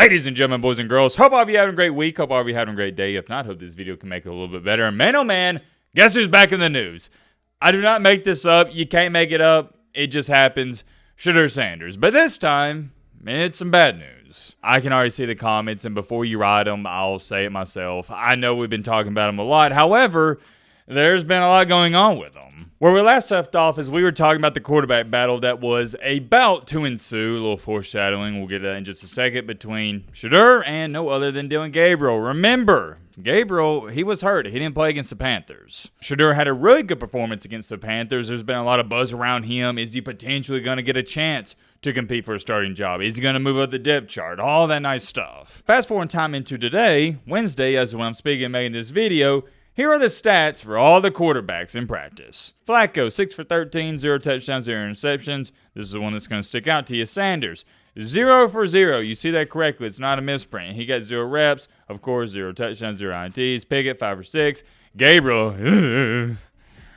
Ladies and gentlemen, boys and girls, hope all of you having a great week. Hope all of you having a great day. If not, hope this video can make it a little bit better. And man, oh man, guess who's back in the news? I do not make this up. You can't make it up. It just happens. Shadur Sanders. But this time, it's some bad news. I can already see the comments, and before you write them, I'll say it myself. I know we've been talking about them a lot. However, there's been a lot going on with them. Where we last left off is we were talking about the quarterback battle that was about to ensue. A little foreshadowing, we'll get to that in just a second, between Shedeur and no other than Dillon Gabriel. Remember, Gabriel, he was hurt. He didn't play against the Panthers. Shedeur had a really good performance against the Panthers. There's been a lot of buzz around him. Is he potentially going to get a chance to compete for a starting job? Is he going to move up the depth chart? All that nice stuff. Fast forward time into today, Wednesday, as when I'm speaking and making this video, here are the stats for all the quarterbacks in practice. Flacco, 6 for 13, 0 touchdowns, 0 interceptions. This is the one that's going to stick out to you. Sanders, 0 for 0. You see that correctly. It's not a misprint. He got 0 reps. Of course, 0 touchdowns, 0 INTs. Pickett, 5 for 6. Gabriel,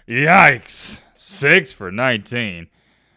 yikes, 6 for 19.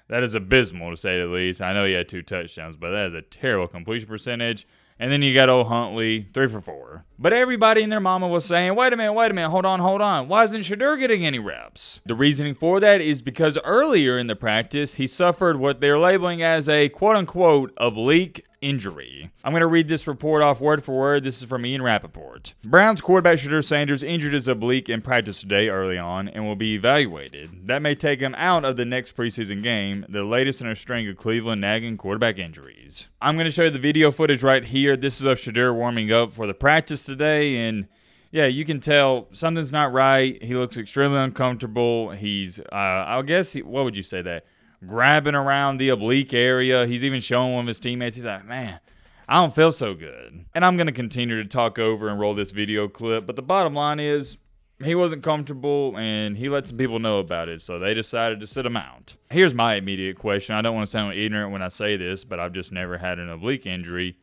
That is abysmal, to say the least. I know he had 2 touchdowns, but that is a terrible completion percentage. And then you got old Huntley, 3 for 4. But everybody and their mama was saying, wait a minute, hold on. Why isn't Shedeur getting any reps? The reasoning for that is because earlier in the practice, he suffered what they're labeling as a quote-unquote oblique injury. I'm going to read this report off word for word. This is from Ian Rappaport. Browns quarterback Shadur Sanders injured his oblique in practice today early on and will be evaluated. That may take him out of the next preseason game, the latest in a string of Cleveland nagging quarterback injuries. I'm going to show you the video footage right here. This is of Shedeur warming up for the practice today, and yeah, you can tell something's not right. He looks extremely uncomfortable. He's, I guess, what would you say that? Grabbing around the oblique area. He's even showing one of his teammates. He's like, man, I don't feel so good. And I'm going to continue to talk over and roll this video clip. But the bottom line is he wasn't comfortable and he let some people know about it. So they decided to sit him out. Here's my immediate question. I don't want to sound ignorant when I say this, but I've just never had an oblique injury.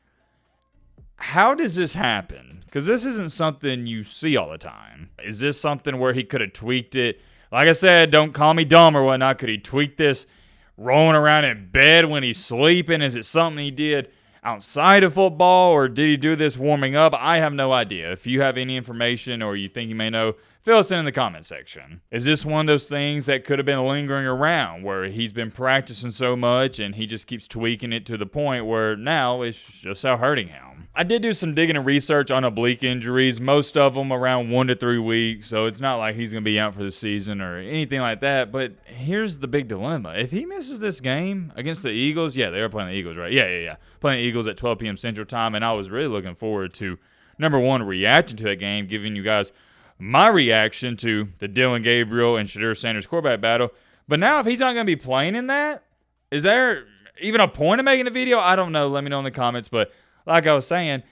How does this happen? Because this isn't something you see all the time. Is this something where he could have tweaked it? Like I said, don't call me dumb or whatnot. Could he tweak this rolling around in bed when he's sleeping? Is it something he did outside of football, or did he do this warming up? I have no idea. If you have any information or you think you may know, fill us in the comment section. Is this one of those things that could have been lingering around where he's been practicing so much and he just keeps tweaking it to the point where now it's just out hurting him? I did do some digging and research on oblique injuries, most of them around 1 to 3 weeks, so it's not like he's going to be out for the season or anything like that. But here's the big dilemma. If he misses this game against the Eagles, yeah, they are playing the Eagles, right? Yeah. Playing the Eagles at 12 p.m. Central Time, and I was really looking forward to, number one, reacting to that game, giving you guys my reaction to the Dillon Gabriel and Shadur Sanders quarterback battle. But now if he's not going to be playing in that, is there even a point of making a video? I don't know. Let me know in the comments. But like I was saying,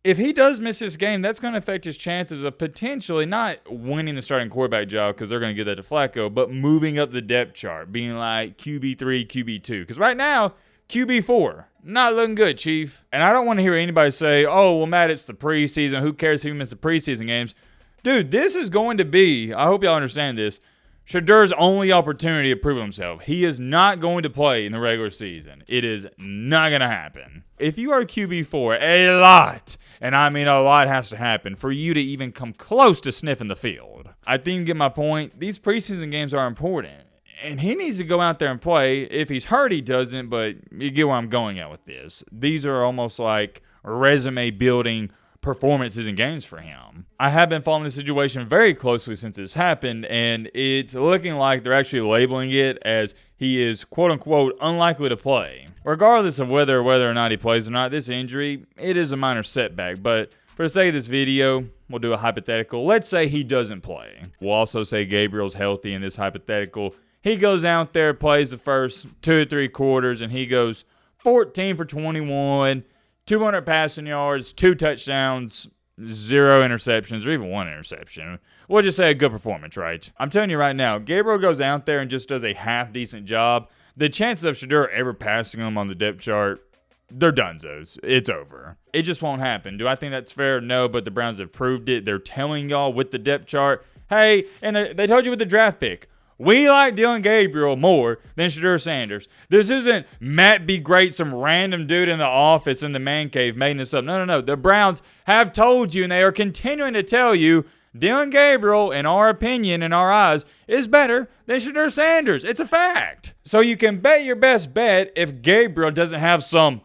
if he does miss this game, that's going to affect his chances of potentially not winning the starting quarterback job, because they're going to give that to Flacco, but moving up the depth chart, being like QB3, QB2. Because right now, QB4, not looking good, Chief. And I don't want to hear anybody say, oh, well, Matt, it's the preseason. Who cares if he missed the preseason games? Dude, this is going to be, I hope y'all understand this, Shedeur's only opportunity to prove himself. He is not going to play in the regular season. It is not going to happen. If you are QB4, a lot, and I mean a lot, has to happen for you to even come close to sniffing the field. I think you get my point. These preseason games are important, and he needs to go out there and play. If he's hurt, he doesn't, but you get where I'm going at with this. These are almost like resume building performances and games for him. I have been following the situation very closely since this happened, and it's looking like they're actually labeling it as he is quote-unquote unlikely to play. Regardless of whether or not he plays or not, this injury, it is a minor setback, but for the sake of this video, we'll do a hypothetical. Let's say he doesn't play. We'll also say Gabriel's healthy in this hypothetical. He goes out there, plays the first 2 or 3 quarters, and he goes 14 for 21, 200 passing yards, 2 touchdowns, 0 interceptions, or even 1 interception. We'll just say a good performance, right? I'm telling you right now, Gabriel goes out there and just does a half-decent job. The chances of Shedeur ever passing him on the depth chart, they're donezos. It's over. It just won't happen. Do I think that's fair? No, but the Browns have proved it. They're telling y'all with the depth chart, hey, and they told you with the draft pick, We like Dylan Gabriel more than Shadur Sanders. This isn't Matt Be Great, some random dude in the office in the man cave making this up. No. The Browns have told you, and they are continuing to tell you, Dylan Gabriel, in our opinion, in our eyes, is better than Shadur Sanders. It's a fact. So you can bet your best bet if Gabriel doesn't have some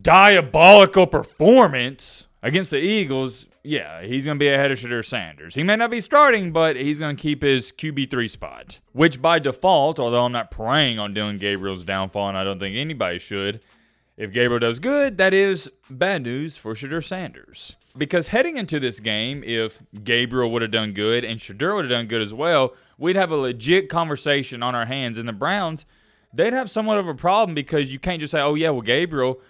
diabolical performance against the Eagles, yeah, he's going to be ahead of Shadur Sanders. He may not be starting, but he's going to keep his QB3 spot. Which by default, although I'm not praying on Dylan Gabriel's downfall, and I don't think anybody should, if Gabriel does good, that is bad news for Shadur Sanders. Because heading into this game, if Gabriel would have done good and Shedeur would have done good as well, we'd have a legit conversation on our hands. And the Browns, they'd have somewhat of a problem because you can't just say, oh, yeah, well, Gabriel,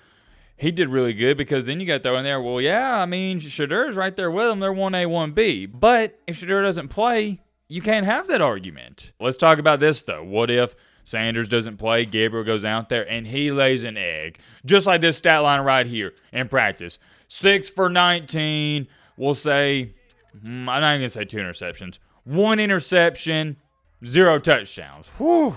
he did really good, because then you got to throw in there, well, yeah, I mean, Shedeur's right there with him. They're 1A, 1B. But if Shedeur doesn't play, you can't have that argument. Let's talk about this, though. What if Sanders doesn't play, Gabriel goes out there, and he lays an egg? Just like this stat line right here in practice. 6 for 19. We'll say, I'm not even going to say 2 interceptions. 1 interception, 0 touchdowns. Whew.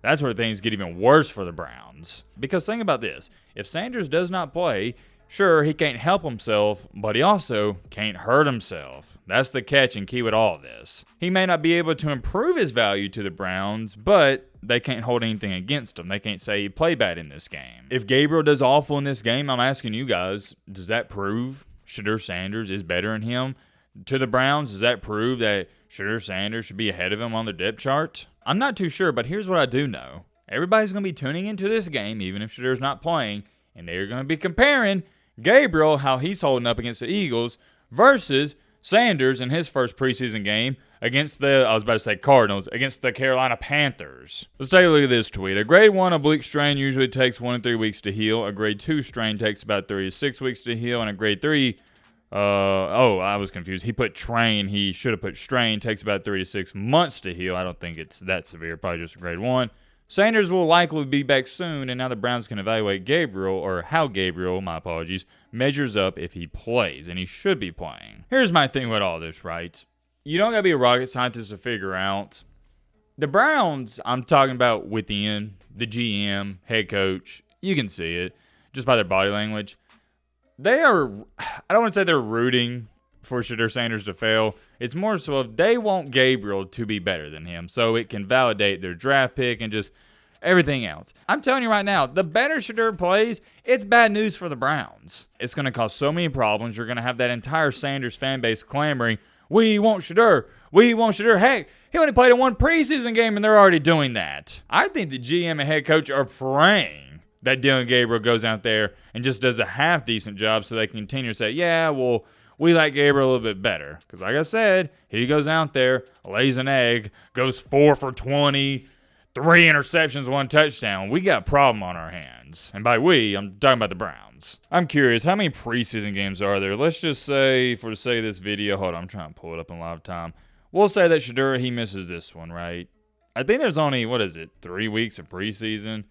That's where things get even worse for the Browns. Because think about this. If Sanders does not play, sure, he can't help himself, but he also can't hurt himself. That's the catch and key with all of this. He may not be able to improve his value to the Browns, but they can't hold anything against him. They can't say he played bad in this game. If Gabriel does awful in this game, I'm asking you guys, does that prove Shadur Sanders is better than him to the Browns? Does that prove that Shadur Sanders should be ahead of him on the depth chart? I'm not too sure, but here's what I do know. Everybody's going to be tuning into this game, even if Shedur's not playing, and they're going to be comparing Gabriel, how he's holding up against the Eagles, versus Sanders in his first preseason game against the Cardinals, against the Carolina Panthers. Let's take a look at this tweet. A grade 1 oblique strain usually takes 1 to 3 weeks to heal. A grade 2 strain takes about 3 to 6 weeks to heal. And a grade 3, I was confused. He put train. He should have put strain. Takes about 3 to 6 months to heal. I don't think it's that severe. Probably just a grade 1. Sanders will likely be back soon, and now the Browns can evaluate Gabriel, or how Gabriel, my apologies, measures up if he plays, and he should be playing. Here's my thing with all this, right? You don't got to be a rocket scientist to figure out. The Browns, I'm talking about within, the GM, head coach, you can see it, just by their body language. They are, I don't want to say they're rooting for Shadur Sanders to fail. It's more so if they want Gabriel to be better than him, so it can validate their draft pick and just everything else. I'm telling you right now, the better Shedeur plays, it's bad news for the Browns. It's going to cause so many problems. You're going to have that entire Sanders fan base clamoring, we want Shedeur. We want Shedeur. Hey, he only played in 1 preseason game, and they're already doing that. I think the GM and head coach are praying that Dylan Gabriel goes out there and just does a half-decent job so they can continue to say, yeah, well, we like Gabriel a little bit better. Because like I said, he goes out there, lays an egg, goes 4 for 20, 3 interceptions, 1 touchdown. We got a problem on our hands. And by we, I'm talking about the Browns. I'm curious, how many preseason games are there? Let's just say, for the sake of this video, hold on, I'm trying to pull it up in live time. We'll say that Shedeur, he misses this one, right? I think there's only, 3 weeks of preseason.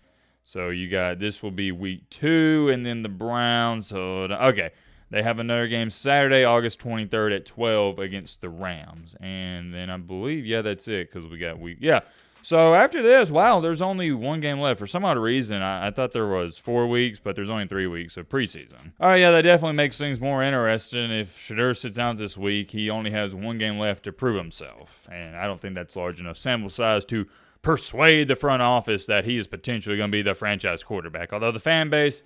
So you got, this will be week 2, and then the Browns. Okay. They have another game Saturday, August 23rd at 12 against the Rams. And then I believe, yeah, that's it, because we got week. Yeah. So after this, wow, there's only 1 game left. For some odd reason, I thought there was 4 weeks, but there's only 3 weeks of preseason. All right, yeah, that definitely makes things more interesting. If Shedeur sits out this week, he only has 1 game left to prove himself. And I don't think that's large enough sample size to persuade the front office that he is potentially going to be the franchise quarterback. Although the fan base,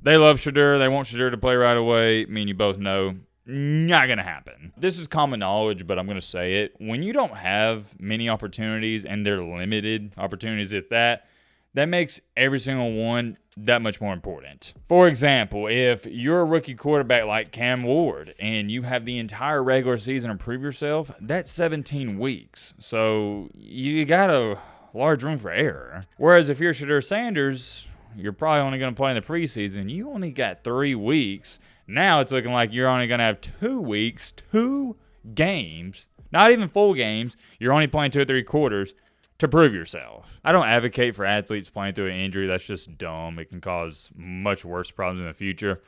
they love Shedeur. They want Shedeur to play right away. I mean, you both know, not going to happen. This is common knowledge, but I'm going to say it. When you don't have many opportunities, and they're limited opportunities at that, that makes every single one that much more important. For example, if you're a rookie quarterback like Cam Ward, and you have the entire regular season to prove yourself, that's 17 weeks. So you got a large room for error. Whereas if you're Shadur Sanders, you're probably only going to play in the preseason. You only got 3 weeks. Now it's looking like you're only going to have 2 weeks, 2 games, not even full games. You're only playing 2 or 3 quarters to prove yourself. I don't advocate for athletes playing through an injury. That's just dumb. It can cause much worse problems in the future.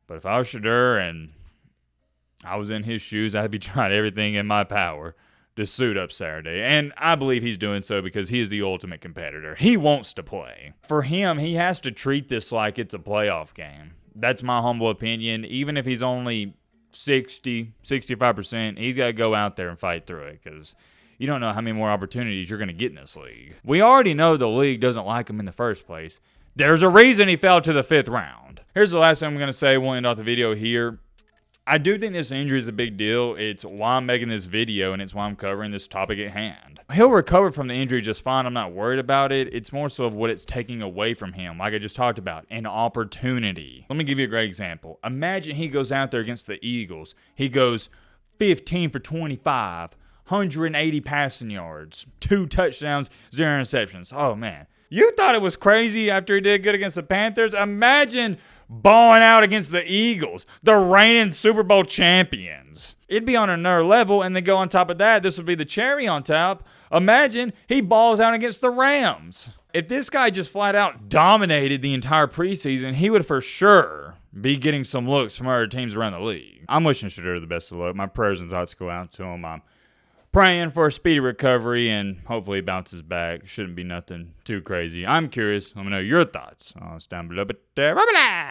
But if I was Shedeur and I was in his shoes, I'd be trying everything in my power to suit up Saturday. And I believe he's doing so because he is the ultimate competitor. He wants to play. For him, he has to treat this like it's a playoff game. That's my humble opinion. Even if he's only 60, 65%, he's got to go out there and fight through it because you don't know how many more opportunities you're going to get in this league. We already know the league doesn't like him in the first place. There's a reason he fell to the 5th round. Here's the last thing I'm going to say. We'll end off the video here. I do think this injury is a big deal. It's why I'm making this video, and it's why I'm covering this topic at hand. He'll recover from the injury just fine. I'm not worried about it. It's more so of what it's taking away from him, like I just talked about, an opportunity. Let me give you a great example. Imagine he goes out there against the Eagles. He goes 15 for 25, 180 passing yards, 2 touchdowns, 0 interceptions. Oh, man. You thought it was crazy after he did good against the Panthers? Imagine balling out against the Eagles, the reigning Super Bowl champions. It'd be on another level, and then go on top of that, this would be the cherry on top. Imagine he balls out against the Rams. If this guy just flat out dominated the entire preseason, he would for sure be getting some looks from other teams around the league. I'm wishing Shedeur the best of luck. My prayers and thoughts go out to him. I'm praying for a speedy recovery, and hopefully he bounces back. Shouldn't be nothing too crazy. I'm curious. Let me know your thoughts. It's down below. But